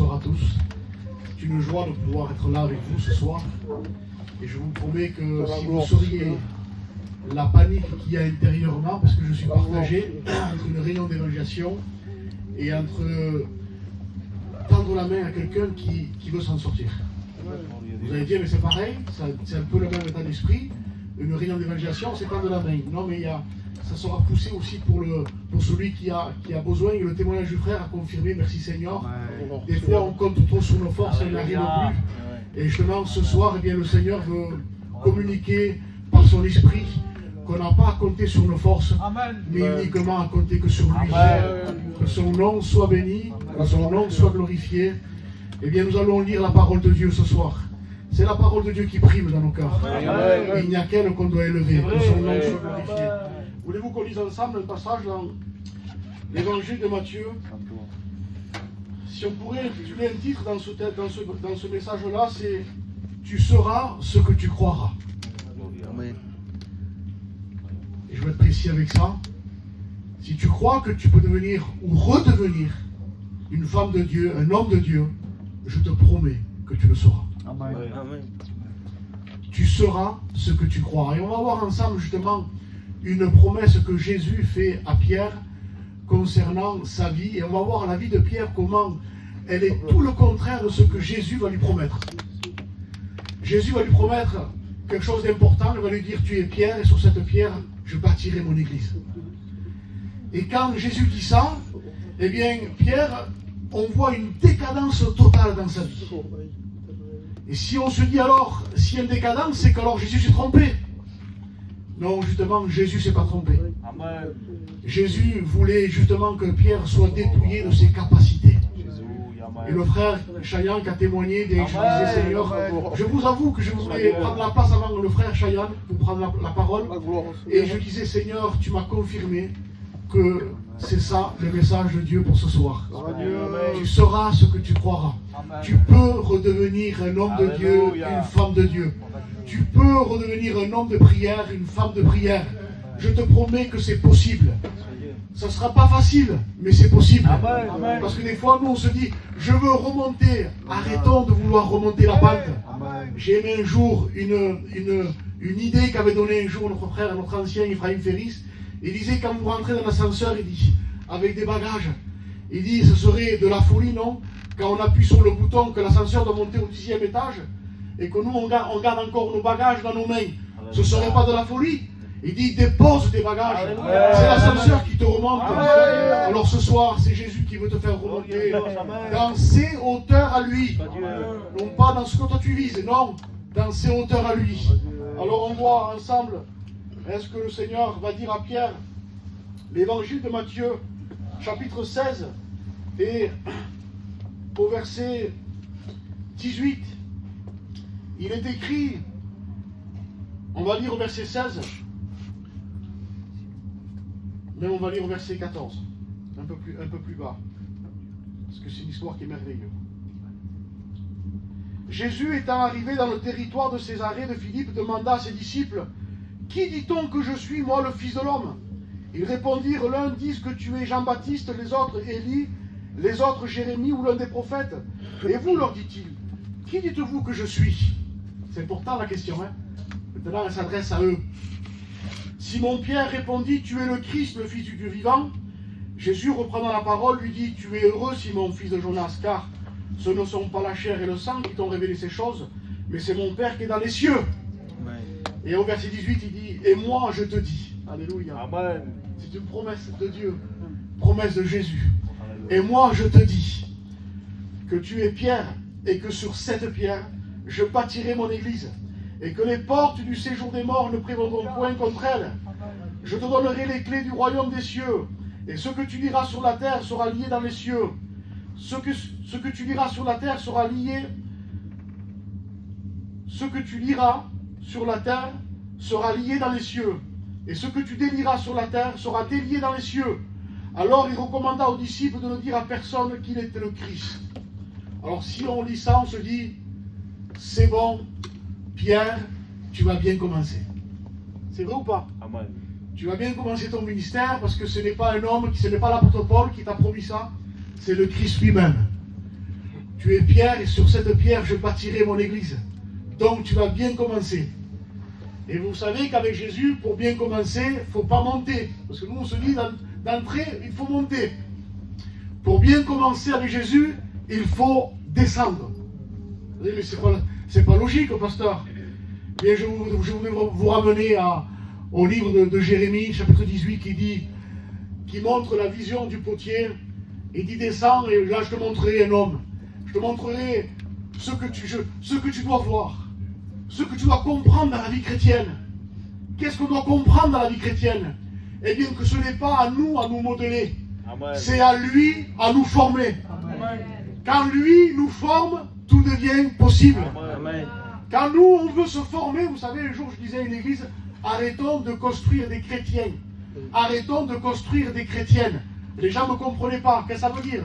bonsoir à tous. C'est une joie de pouvoir être là avec vous ce soir. Et je vous promets que si vous sauriez la panique qu'il y a intérieurement, parce que je suis partagé entre une réunion d'évangélisation et entre tendre la main à quelqu'un qui veut s'en sortir. Vous allez dire, mais c'est pareil, c'est un peu le même état d'esprit. Une réunion d'évangélisation, c'est tendre la main. Non, mais ça sera poussé aussi pour celui qui a besoin. Et le témoignage du frère a confirmé, merci Seigneur. Des fois, on compte trop sur nos forces et on n'arrive plus. Et justement, ce soir, eh bien, le Seigneur veut communiquer par son esprit qu'on n'a pas à compter sur nos forces, mais uniquement à compter que sur lui. Que son nom soit béni, que son nom soit glorifié. Eh bien, nous allons lire la parole de Dieu ce soir. C'est la parole de Dieu qui prime dans nos cœurs. Il n'y a qu'elle qu'on doit élever, que son nom soit glorifié. Voulez-vous qu'on lise ensemble un passage dans l'évangile de Matthieu? Si on pourrait intituler un titre dans ce message-là, c'est « Tu seras ce que tu croiras ». Et je vais être précis avec ça. Si tu crois que tu peux devenir ou redevenir une femme de Dieu, un homme de Dieu, je te promets que tu le seras. Amen. Tu seras ce que tu crois. Et on va voir ensemble justement une promesse que Jésus fait à Pierre concernant sa vie. Et on va voir la vie de Pierre, comment elle est tout le contraire de ce que Jésus va lui promettre. Jésus va lui promettre quelque chose d'important. Il va lui dire, tu es Pierre et sur cette pierre, je bâtirai mon église. Et quand Jésus dit ça, eh bien, Pierre, on voit une décadence totale dans sa vie. Et si on se dit alors, s'il y a une décadence, c'est qu'alors Jésus s'est trompé. Non, justement, Jésus ne s'est pas trompé. Amen. Jésus voulait justement que Pierre soit dépouillé de ses capacités. Et le frère Chayan qui a témoigné, je disais, Seigneur, je vous avoue que je voulais prendre la place avant le frère Chayan pour prendre la parole. Et je disais, Seigneur, tu m'as confirmé que c'est ça le message de Dieu pour ce soir. Tu seras ce que tu croiras. Tu peux redevenir un homme de Dieu, une femme de Dieu. Tu peux redevenir un homme de prière, une femme de prière. Je te promets que c'est possible. Ça ne sera pas facile, mais c'est possible. Parce que des fois, nous, on se dit, je veux remonter. Arrêtons de vouloir remonter la pente. J'ai aimé un jour une idée qu'avait donnée un jour notre frère, notre ancien Ephraim Ferris. Il disait, quand vous rentrez dans l'ascenseur, il dit, avec des bagages, il dit, ce serait de la folie, non? Quand on appuie sur le bouton, que l'ascenseur doit monter au 10e étage, et que nous, on garde encore nos bagages dans nos mains. Ce ne serait pas de la folie. Il dit, dépose tes bagages. C'est l'ascenseur qui te remonte. Alors ce soir, c'est Jésus qui veut te faire remonter dans ses hauteurs à lui. Non pas dans ce que toi tu vises, non, dans ses hauteurs à lui. Alors on voit ensemble, est-ce que le Seigneur va dire à Pierre, l'évangile de Matthieu, chapitre 16, et au verset 18, il est écrit, on va lire au verset 16, mais on va lire au verset 14, un peu plus bas, parce que c'est une histoire qui est merveilleuse. Jésus étant arrivé dans le territoire de Césarée de Philippe, demanda à ses disciples, « Qui dit-on que je suis, moi, le Fils de l'homme » Ils répondirent, « L'un dit que tu es Jean-Baptiste, les autres Élie, les autres Jérémie ou l'un des prophètes. Et vous, leur dit-il, qui dites-vous que je suis » C'est important la question, hein. Maintenant, elle s'adresse à eux. Simon-Pierre répondit, « Tu es le Christ, le Fils du Dieu vivant. » Jésus, reprenant la parole, lui dit, « Tu es heureux, Simon, fils de Jonas, car ce ne sont pas la chair et le sang qui t'ont révélé ces choses, mais c'est mon Père qui est dans les cieux. » Et au verset 18, il dit, « Et moi, je te dis. » Alléluia. Amen. C'est une promesse de Dieu, promesse de Jésus. « Et moi, je te dis que tu es Pierre, et que sur cette pierre, je bâtirai mon église, et que les portes du séjour des morts ne prévaudront point contre elle. Je te donnerai les clés du royaume des cieux, et ce que tu liras sur la terre sera lié dans les cieux. Ce que tu liras sur la terre sera lié. Ce que tu liras sur la terre sera lié dans les cieux, et ce que tu délieras sur la terre sera délié dans les cieux. » Alors il recommanda aux disciples de ne dire à personne qu'il était le Christ. Alors si on lit ça, on se dit, c'est bon, Pierre, tu vas bien commencer. C'est vrai ou pas? Amen. Tu vas bien commencer ton ministère parce que ce n'est pas un homme, ce n'est pas l'apôtre Paul qui t'a promis ça, c'est le Christ lui-même. tu es Pierre et sur cette pierre je bâtirai mon église. Donc tu vas bien commencer. Et vous savez qu'avec Jésus, pour bien commencer, il ne faut pas monter. Parce que nous on se dit d'entrée, il faut monter. Pour bien commencer avec Jésus, il faut descendre. Vous dites, mais c'est pas logique, pasteur. Bien, je voudrais vous ramener au livre de Jérémie, chapitre 18, qui montre la vision du potier. Il dit descends et là je te montrerai un homme. Je te montrerai ce que tu dois voir, ce que tu dois comprendre dans la vie chrétienne. Qu'est-ce qu'on doit comprendre dans la vie chrétienne? Eh bien que ce n'est pas à nous modeler. Amen. C'est à lui à nous former. Amen. Quand lui nous forme, tout devient possible. Amen. Quand nous on veut se former, vous savez, un jour je disais à une église, arrêtons de construire des chrétiens. Arrêtons de construire des chrétiennes. Les gens ne comprenaient pas. Qu'est-ce que ça veut dire?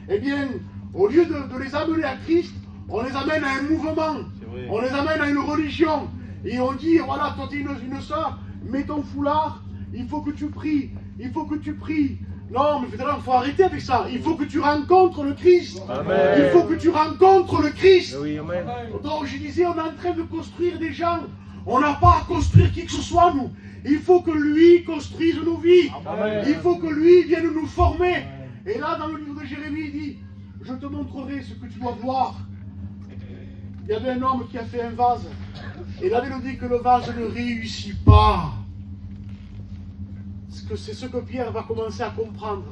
Eh bien, au lieu de les amener à Christ, on les amène à un mouvement. On les amène à une religion. Et on dit, voilà, toi tu es une soeur, mets ton foulard, il faut que tu pries. Il faut que tu pries. Non, mais il faut arrêter avec ça. Il faut que tu rencontres le Christ. Amen. Il faut que tu rencontres le Christ. Oui, amen. Donc je disais, on est en train de construire des gens. On n'a pas à construire qui que ce soit, nous. Il faut que lui construise nos vies. Amen. Il faut que lui vienne nous former. Amen. Et là, dans le livre de Jérémie, il dit, je te montrerai ce que tu dois voir. Il y avait un homme qui a fait un vase. Et la Bible dit que le vase ne réussit pas. C'est ce que Pierre va commencer à comprendre.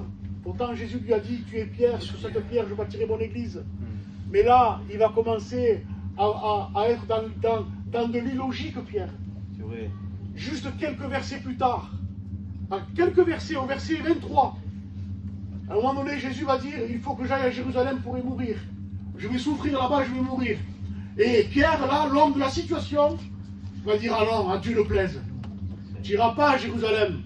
Pourtant, Jésus lui a dit, tu es Pierre, sur cette pierre, je bâtirai mon église. Mais là, il va commencer à être dans de l'illogique, Pierre. C'est vrai. Juste quelques versets plus tard, quelques versets, au verset 23, à un moment donné, Jésus va dire, il faut que j'aille à Jérusalem pour y mourir. Je vais souffrir là-bas, je vais mourir. Et Pierre, là, l'homme de la situation, va dire, ah non, à Dieu le plaise. Tu n'iras pas à Jérusalem.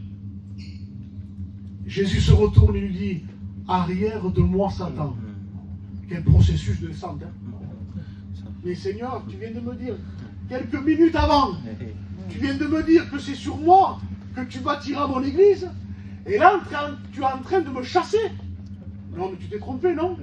Jésus se retourne et lui dit, arrière de moi, Satan. Quel processus de descente. Mais Seigneur, tu viens de me dire, quelques minutes avant, tu viens de me dire que c'est sur moi que tu bâtiras mon église. Et là, tu es en train de me chasser. Non, mais tu t'es trompé, non?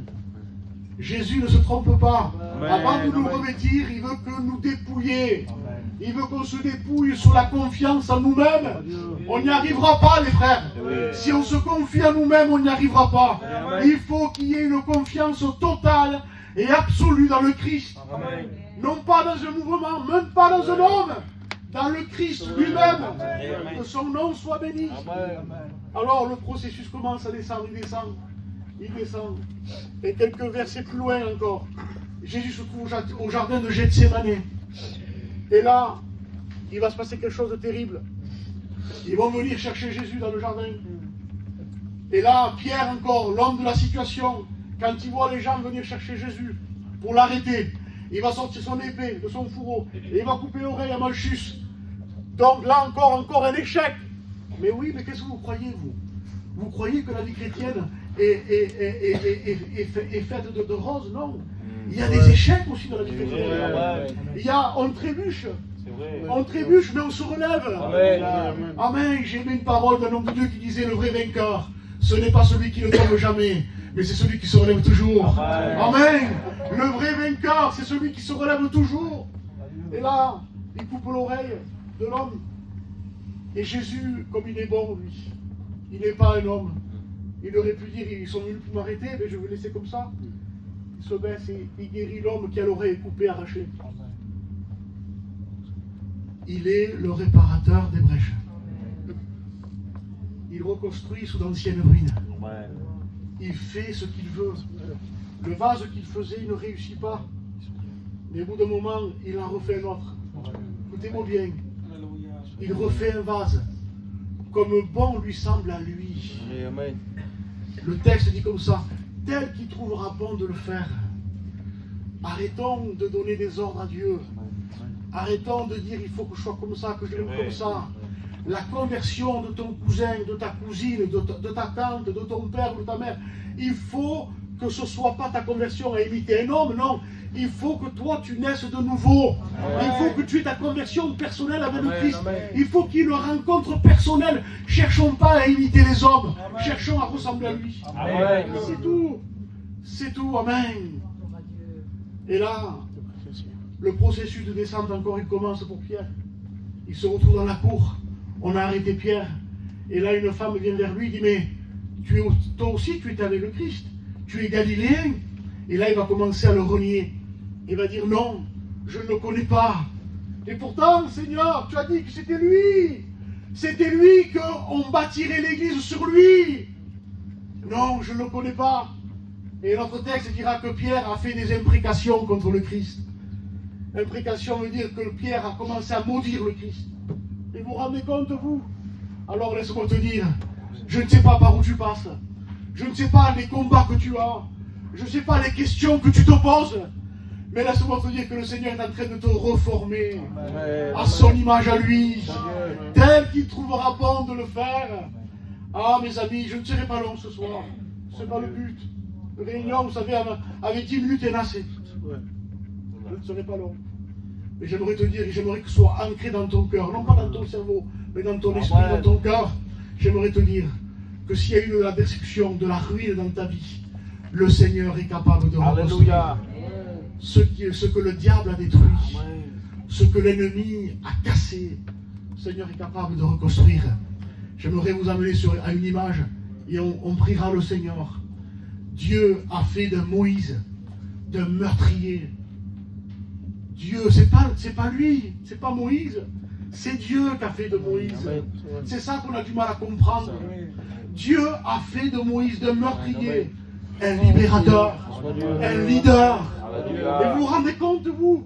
Jésus ne se trompe pas. Amen. Avant de nous revêtir, il veut que nous dépouiller. Amen. Il veut qu'on se dépouille sur la confiance en nous-mêmes. On n'y arrivera pas, les frères. Oui. Si on se confie en nous-mêmes, on n'y arrivera pas. Amen. Il faut qu'il y ait une confiance totale et absolue dans le Christ. Amen. Non pas dans un mouvement, même pas dans un homme. Dans le Christ lui-même. Que son nom soit béni. Amen. Alors le processus commence à descendre, il descend. Il descend. Et quelques versets plus loin encore, Jésus se trouve au jardin de Gethsémane. Et là, il va se passer quelque chose de terrible. Ils vont venir chercher Jésus dans le jardin. Et là, Pierre encore, l'homme de la situation, quand il voit les gens venir chercher Jésus pour l'arrêter, il va sortir son épée de son fourreau et il va couper l'oreille à Malchus. Donc là encore un échec. Mais oui, mais qu'est-ce que vous croyez, vous? Vous croyez que la vie chrétienne est faite de roses? Non. Il y a des échecs aussi dans la vie chrétienne. On trébuche. On trébuche, mais on se relève. Amen. Amen. J'ai aimé une parole d'un homme de Dieu qui disait, le vrai vainqueur, ce n'est pas celui qui ne tombe jamais, mais c'est celui qui se relève toujours. Amen. Le vrai vainqueur, c'est celui qui se relève toujours. Et là, il coupe l'oreille de l'homme. Et Jésus, comme il est bon, lui, il n'est pas un homme. Il aurait pu dire, ils sont venus pour m'arrêter, mais je vais laisser comme ça. Il se baisse et il guérit l'homme qui a l'oreille coupée, arrachée. Il est le réparateur des brèches. Il reconstruit sous d'anciennes ruines. Il fait ce qu'il veut. Le vase qu'il faisait, il ne réussit pas. Mais au bout d'un moment, il en refait un autre. Écoutez-moi bien. Il refait un vase comme bon lui semble à lui. Amen. Le texte dit comme ça, tel qu'il trouvera bon de le faire. Arrêtons de donner des ordres à Dieu. Arrêtons de dire il faut que je sois comme ça, que je l'aime comme ça. La conversion de ton cousin, de ta cousine, de ta tante, de ton père, de ta mère, il faut que ce ne soit pas ta conversion à imiter un homme, non. Il faut que toi tu naisses de nouveau. Il faut que tu aies ta conversion personnelle avec le Christ. Il faut qu'il y ait une rencontre personnelle. Cherchons pas à imiter les hommes. Cherchons à ressembler à lui. C'est tout. C'est tout. Amen. Et là, le processus de descente encore, il commence pour Pierre. Il se retrouve dans la cour. On a arrêté Pierre. Et là, une femme vient vers lui et dit, mais toi aussi, tu étais avec le Christ. Tu es galiléen. Et là, il va commencer à le renier. Il va dire, non, je ne le connais pas. Et pourtant, Seigneur, tu as dit que c'était lui. C'était lui qu'on bâtirait l'église sur lui. Non, je ne le connais pas. Et notre texte dira que Pierre a fait des imprécations contre le Christ. Imprécation veut dire que Pierre a commencé à maudire le Christ. Et vous vous rendez compte, vous? Alors laisse-moi te dire, je ne sais pas par où tu passes. Je ne sais pas les combats que tu as. Je ne sais pas les questions que tu te poses. Mais laisse-moi te dire que le Seigneur est en train de te reformer à son image à lui, tel qu'il trouvera bon de le faire. Ah, mes amis, je ne serai pas long ce soir. Ce n'est pas le but. Réunion, vous savez, avec 10 minutes et assez. Je ne serai pas long. Mais j'aimerais te dire, j'aimerais que ce soit ancré dans ton cœur, non pas dans ton cerveau, mais dans ton esprit, dans ton cœur. J'aimerais te dire que s'il y a eu de la destruction, de la ruine dans ta vie, le Seigneur est capable de reconstruire ce que le diable a détruit, ce que l'ennemi a cassé. Le Seigneur est capable de reconstruire. J'aimerais vous amener à une image et on priera le Seigneur. Dieu a fait de Moïse d'un meurtrier. Dieu, c'est pas lui, c'est pas Moïse, c'est Dieu qui a fait de Moïse. C'est ça qu'on a du mal à comprendre. Dieu a fait de Moïse d'un meurtrier un libérateur, un leader. Et vous vous rendez compte, vous,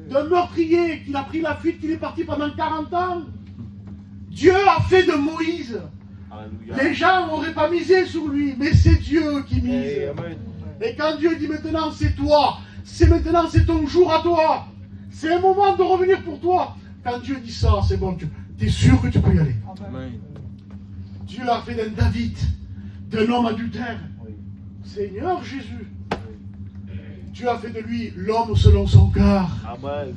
d'un meurtrier qui a pris la fuite, qu'il est parti pendant 40 ans. Dieu a fait de Moïse. Les gens n'auraient pas misé sur lui, mais c'est Dieu qui mise. Et quand Dieu dit maintenant c'est toi, c'est ton jour à toi. C'est un moment de revenir pour toi. Quand Dieu dit ça, c'est bon, tu es sûr que tu peux y aller. Amen. Dieu a fait d'un David, d'un homme adultère, Seigneur Jésus. Dieu a fait de lui l'homme selon son cœur. Amen.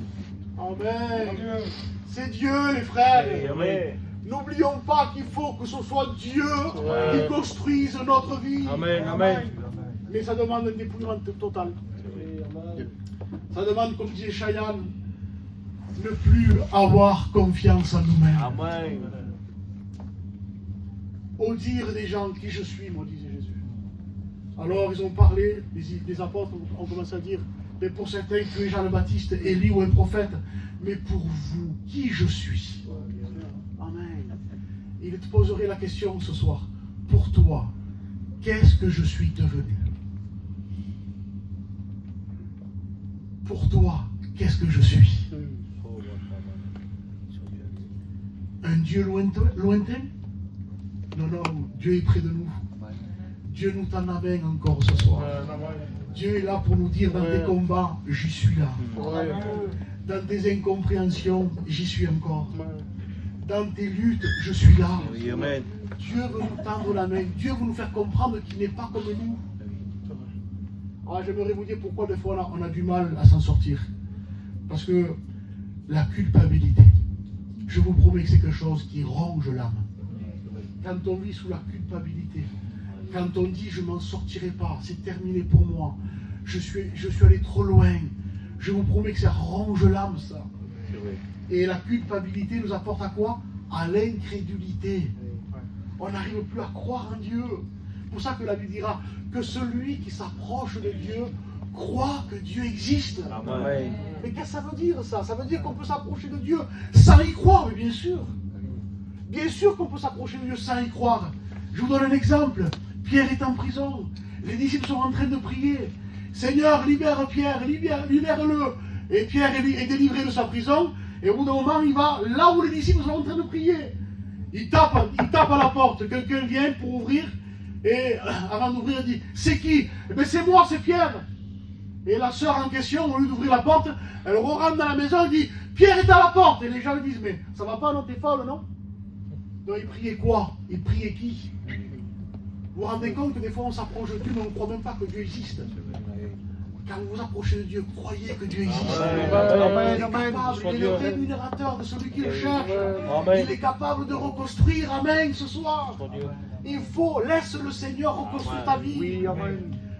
Amen. C'est Dieu, les frères. Amen. N'oublions pas qu'il faut que ce soit Dieu qui construise notre vie. Amen. Amen. Mais ça demande un dépouillement total. Ça demande, comme disait Cheyenne, ne plus avoir confiance en nous-mêmes. Amen. Au dire des gens qui je suis, moi disait Jésus. Alors ils ont parlé, les apôtres ont commencé à dire, mais pour certains tu es Jean le Baptiste, Élie ou un prophète, mais pour vous, qui je suis? Amen. Il te poserait la question ce soir, pour toi, qu'est-ce que je suis devenu? Pour toi, qu'est-ce que je suis? Un Dieu lointain? Non, non, Dieu est près de nous. Dieu nous tend la main encore ce soir. Dieu est là pour nous dire dans tes combats, j'y suis là. Dans tes incompréhensions, j'y suis encore. Dans tes luttes, je suis là. Dieu veut nous tendre la main. Dieu veut nous faire comprendre qu'il n'est pas comme nous. Ah, j'aimerais vous dire pourquoi des fois on a du mal à s'en sortir. Parce que la culpabilité, je vous promets que c'est quelque chose qui ronge l'âme. Quand on vit sous la culpabilité, quand on dit je m'en sortirai pas, c'est terminé pour moi, je suis allé trop loin, je vous promets que ça ronge l'âme, ça. Et la culpabilité nous apporte à quoi? À l'incrédulité. On n'arrive plus à croire en Dieu. C'est pour ça que la Bible dira que celui qui s'approche de Dieu croit que Dieu existe. Amen. Mais qu'est-ce que ça veut dire, ça? Ça veut dire qu'on peut s'approcher de Dieu sans y croire, mais bien sûr. Bien sûr qu'on peut s'approcher de Dieu sans y croire. Je vous donne un exemple. Pierre est en prison. Les disciples sont en train de prier. Seigneur, libère Pierre, libère-le. Et Pierre est délivré de sa prison. Et au bout d'un moment, il va là où les disciples sont en train de prier. Il tape à la porte. Quelqu'un vient pour ouvrir. Et avant d'ouvrir, il dit, c'est qui? Eh bien, c'est moi, c'est Pierre. Et la sœur en question, au lieu d'ouvrir la porte, elle rentre dans la maison et dit, Pierre est à la porte. Et les gens lui disent, mais ça va pas, non, t'es folle, non? Donc il priait quoi? Il priait qui? Vous vous rendez compte que des fois on s'approche de Dieu, mais on ne croit même pas que Dieu existe. Quand vous vous approchez de Dieu, croyez que Dieu existe. Il est capable, il est le rémunérateur de celui qui le cherche. Il est capable de reconstruire. Amen, ce soir. Il faut, laisse le Seigneur reconstruire ta vie.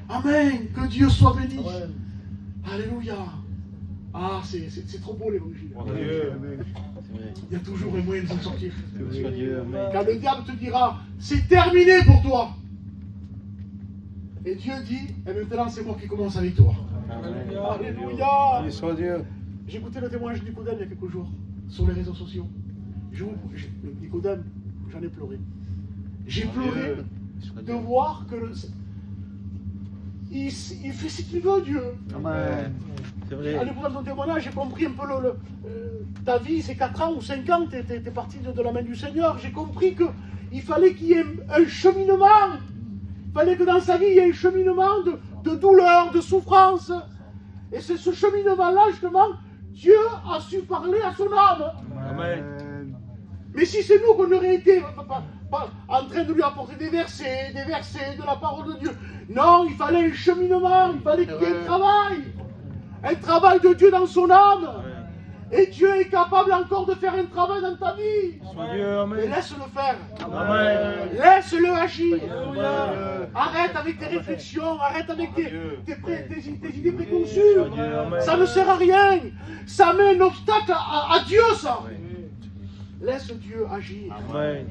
Amen. Que Dieu soit béni. Alléluia. Ah, c'est trop beau l'évangile. Il y a toujours un moyen de s'en sortir. Quand le diable te dira, c'est terminé pour toi. Et Dieu dit, et maintenant c'est moi qui commence avec toi. Alléluia. J'ai écouté le témoignage de Nicodème il y a quelques jours sur les réseaux sociaux. Nicodème, j'en ai pleuré. J'ai pleuré de voir que il fait ce qu'il veut, Dieu. Amen. C'est vrai. À l'époque de ton témoignage, j'ai compris un peu ta vie, c'est 4 ans ou 5 ans, tu es parti de la main du Seigneur. J'ai compris qu'il fallait qu'il y ait un cheminement. Il fallait que dans sa vie, il y ait un cheminement de douleur, de souffrance. Et c'est ce cheminement-là, justement, Dieu a su parler à son âme. Amen. Mais si c'est nous qu'on aurait été en train de lui apporter des versets, de la parole de Dieu. Non, il fallait un cheminement, il fallait qu'il y ait un travail de Dieu dans son âme. Et Dieu est capable encore de faire un travail dans ta vie. Et laisse-le faire. Amen. Laisse-le agir. Arrête avec tes réflexions, arrête avec tes idées préconçues. Ça ne sert à rien. Ça met un obstacle à Dieu, ça. Laisse Dieu agir. Amen.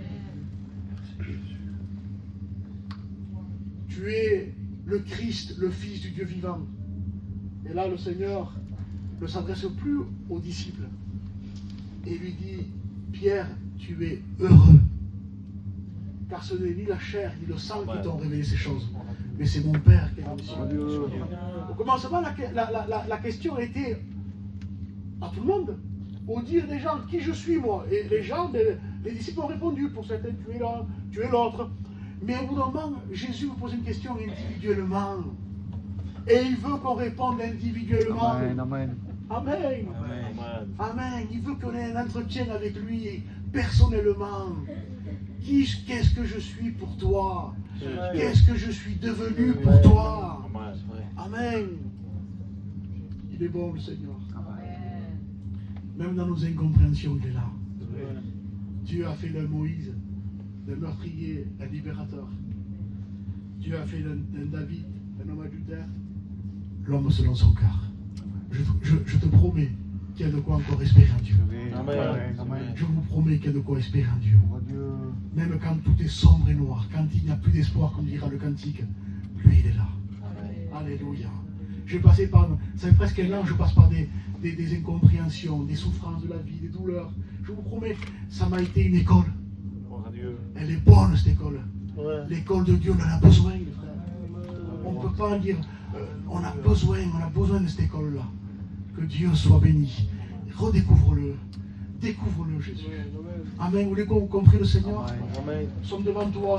Tu es le Christ, le Fils du Dieu vivant. Et là, le Seigneur ne s'adresse plus aux disciples. Et lui dit, Pierre, tu es heureux. Car ce n'est ni la chair, ni le sang qui t'ont révélé ces choses. Mais c'est mon Père qui est dans les cieux. Au commencement, la question était à tout le monde. Au dire des gens, qui je suis moi? Et les disciples ont répondu, pour certains, tu es l'un, tu es l'autre. Mais au bout d'un moment, Jésus vous pose une question individuellement. Et il veut qu'on réponde individuellement. Amen. Amen. Amen. Amen. Il veut qu'on ait un entretien avec lui personnellement. Qu'est-ce que je suis pour toi? Qu'est-ce que je suis devenu pour toi? Amen. Il est bon, le Seigneur. Même dans nos incompréhensions, il est là. Dieu a fait de Moïse, d'un meurtrier, un libérateur. Dieu a fait d'un David, un homme adultère, l'homme selon son cœur. Je te promets qu'il y a de quoi encore espérer en Dieu. Amen. Je vous promets qu'il y a de quoi espérer en Dieu. Même quand tout est sombre et noir, quand il n'y a plus d'espoir, comme dira le cantique, lui il est là. Alléluia. Je vais passer par, ça fait presque un an, je passe par des incompréhensions, des souffrances de la vie, des douleurs. Je vous promets, ça m'a été une école. Elle est bonne, cette école. L'école de Dieu, on en a besoin, les frères. On ne peut pas en dire, on a besoin de cette école-là. Que Dieu soit béni. Redécouvre-le. Découvre-le, Jésus. Amen. Vous voulez qu'on comprie le Seigneur? Amen. Nous sommes devant toi.